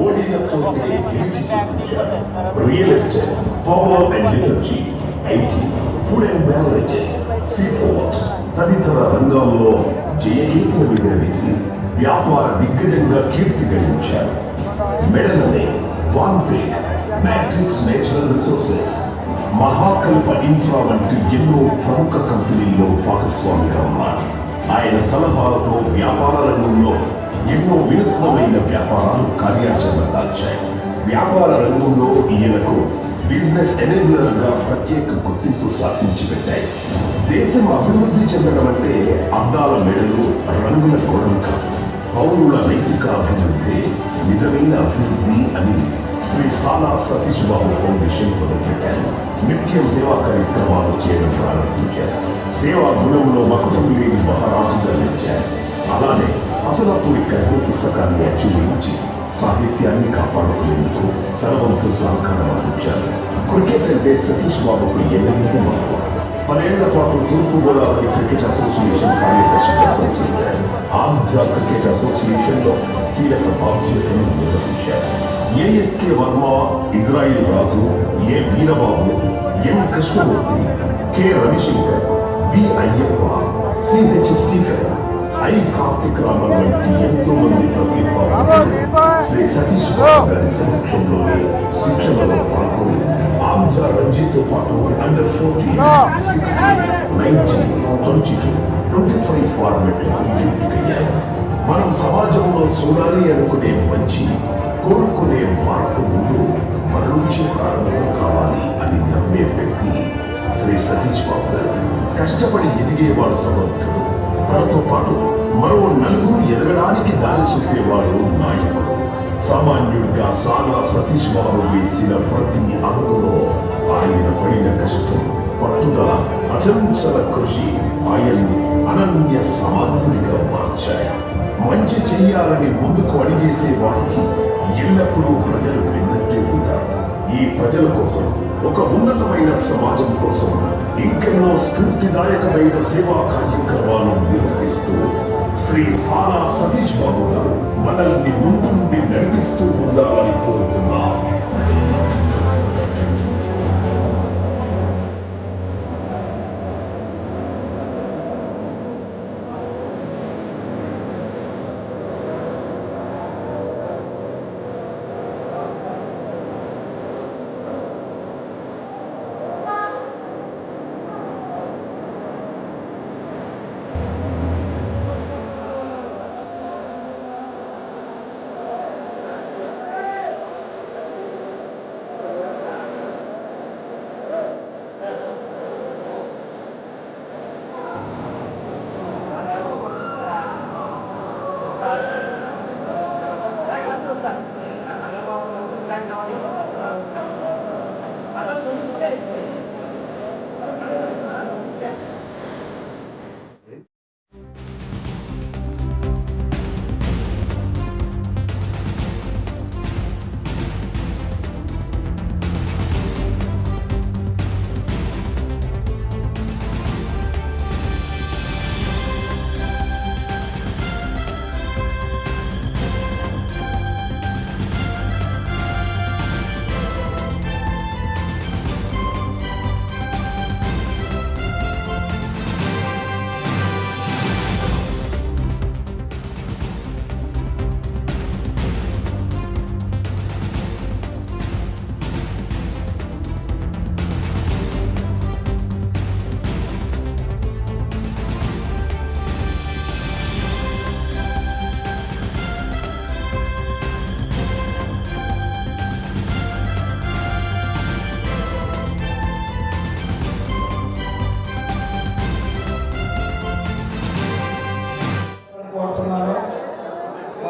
ఓడిన చోటే గెలిచి చూపించారు. Real estate, power and energy, IT, food and beverages, seaport తదితర రంగాల్లో జయగీతలు విరవేసి వ్యాపార దిగ్గజంగా కీర్తి గడించారు. మెడలనే వాన్పేట్, మ్యాట్రిక్స్ నేచురల్ రిసోర్సెస్, మహాకల్ప ఇన్ఫ్రా వంటి ఎన్నో ప్రముఖ కంపెనీల్లో భాగస్వామిగా ఉన్నారు. ఆయన సలహాలతో వ్యాపార రంగంలో ఎన్నో వినూత్నమైన వ్యాపారాలు కార్యాచరణ దాల్చాయి. వ్యాపార రంగంలో ఈయనకు బిజినెస్ ఎనేబులర్ గా ప్రత్యేక గుర్తింపు సాధించి పెట్టాయి. దేశం అభివృద్ధి చెందడం అంటే అద్దాల మెడలు, రంగుల గోడలు కాదు, పౌరుల నైతిక అభివృద్ధి నిజమైన అభివృద్ధి అని శ్రీ సాలా సతీష్ బాబు ఫౌండేషన్ మొదలుపెట్టారు. నిత్యం సేవా కార్యక్రమాలు చేయడం ప్రారంభించారు. సేవా గుణంలో మకుటం లేని మహారాజుగా నిలిచారు. అలానే అసలపూడి కథ పుస్తకాన్ని అచ్చువేయించి సాహిత్యాన్ని కాపాడుకునేందుకు తన వంతు సహకారం అందించారు. క్రికెట్ అంటే సతీష్ బాబుకు ఎన్నెన్నో మక్కువ. 10 ఏళ్ల పాటు తూర్పుగోదావరి క్రికెట్ అసోసియేషన్ కార్యదర్శిగా పనిచేశారు. ఆంధ్ర క్రికెట్ అసోసియేషన్ లో కీలక బాధ్యతను నిర్వహించారు. A S K Varma, Israel Raju, A Veerababu, M Krishnamurthy, K Ravishankar, B Ayyappa, C H Stephen, I Karthik Raman వంటి ఎంతో మంది ప్రతిభావంతులు శ్రీ సతీష్ బాబు గారి సమక్షంలోనే శిక్షణలో పాల్గొని ఆంధ్ర రంజీతో పాటు అండర్ 14, 16, 19, 22, 25 ఫార్మెట్లకు ఎంపికయ్యాయి. మనం సమాజంలో చూడాలి అనుకునే మంచి, కోరుకునే మార్పు ముందు మన నుంచి ప్రారంభం కావాలి అని నమ్మే వ్యక్తి శ్రీ సతీష్ బాబు గారు. కష్టపడి ఎదిగేవాడు సమర్థుడు. తనతో పాటు మరో నలుగురు ఎదగడానికి దారి చూపేవాడు నాయకుడు. సామాన్యుడిగా సాలా సతీష్ బాబు వేసిన ప్రతి అడుగులో ఆయన పడిన కష్టం, పట్టుదల, అచంచల కృషి ఆయన్ని అనన్య సమానుడిగా మార్చాయి. మంచి చెయ్యాలని ముందుకు అడిగేసే వారికి ఎల్లప్పుడూ ప్రజలు విన్నట్టే ఉంటారు. ఈ ప్రజల కోసం, ఒక ఉన్నతమైన సమాజం కోసం ఇంకెన్నో స్ఫూర్తిదాయకమైన సేవా కార్యక్రమాలు నిర్వహిస్తూ శ్రీ సాలా సతీష్ బాబు గారు మనల్ని ముందుండి నడిపిస్తూ ఉండాలని కోరుతున్నాం.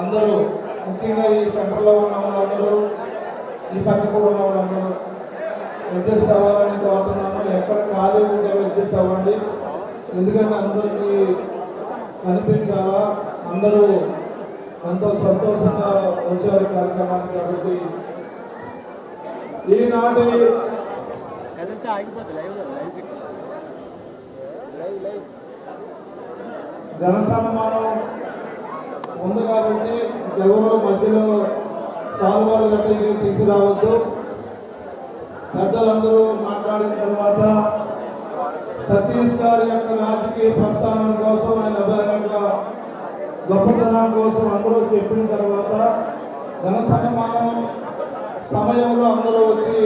అందరూ ముఖ్యంగా ఈ సెంటర్లో ఉన్న వాళ్ళందరూ, ఈ పక్కకు ఉన్న వాళ్ళందరూ అడ్జస్ట్ అవ్వాలని కోరుతున్నాను. ఎక్కడ ఖాళీ ఉంటే అడ్జస్ట్ అవ్వండి. ఎందుకంటే అందరికీ కనిపించాలా, అందరూ ఎంతో సంతోషంగా వచ్చారు కార్యక్రమానికి. కాబట్టి ఈనాటి ఘన సన్మానం ఉంది కాబట్టి ఎవరో మధ్యలో సాల్వాలు గట్టికి తీసుకురావద్దు. పెద్దలందరూ మాట్లాడిన తర్వాత సతీష్ గారి యొక్క రాజకీయ ప్రస్థానం కోసం, ఆయన యొక్క గొప్పతనం కోసం అందరూ చెప్పిన తర్వాత ధన సన్మానం సమయంలో అందరూ వచ్చి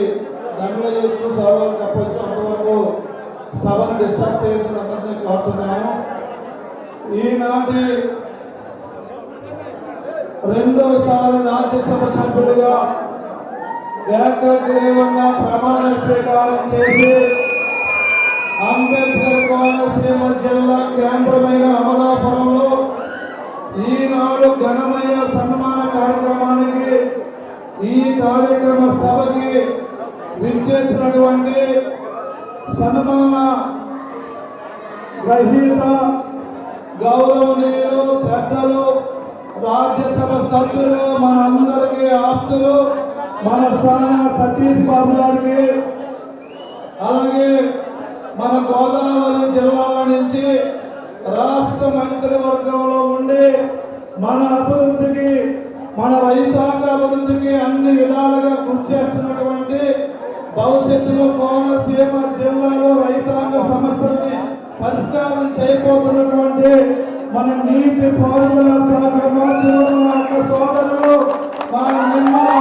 దండలు చేయొచ్చు, సభలు చెప్పొచ్చు. అంతవరకు సభను డిస్టర్బ్ చేయొద్దని అందరినీ కోరుతున్నాను. ఈనాటి రెండోసారి రాజ్యసభ సభ్యుడిగా ఏకగ్రీవంగా ప్రమాణ స్వీకారం చేసి అంబేద్కర్ కోనసీమ జిల్లా కేంద్రమైన అమలాపురంలో ఈనాడు ఘనమైన సన్మాన కార్యక్రమానికి, ఈ కార్యక్రమ సభకి విచ్చేసినటువంటి సన్మాన గ్రహీత గౌరవనీయులు పెద్దలు, రాజ్యసభ సభ్యులు, మనందరికీ ఆప్తులు, మన సతీష్ బాబు గారికి, అలాగే మన గోదావరి జిల్లాల నుంచి రాష్ట్ర మంత్రివర్గంలో ఉండి మన అభివృద్ధికి, మన రైతాంగ అభివృద్ధికి అన్ని విధాలుగా కృషి చేస్తున్నటువంటి, భవిష్యత్తులో కోనసీమ జిల్లాలో రైతాంగ సమస్యల్ని పరిష్కారం చేయబోతున్నటువంటి మన నీటి పారుదల శాఖ మంత్రులు, మన యొక్క సోదరులు, మన నిమ్మల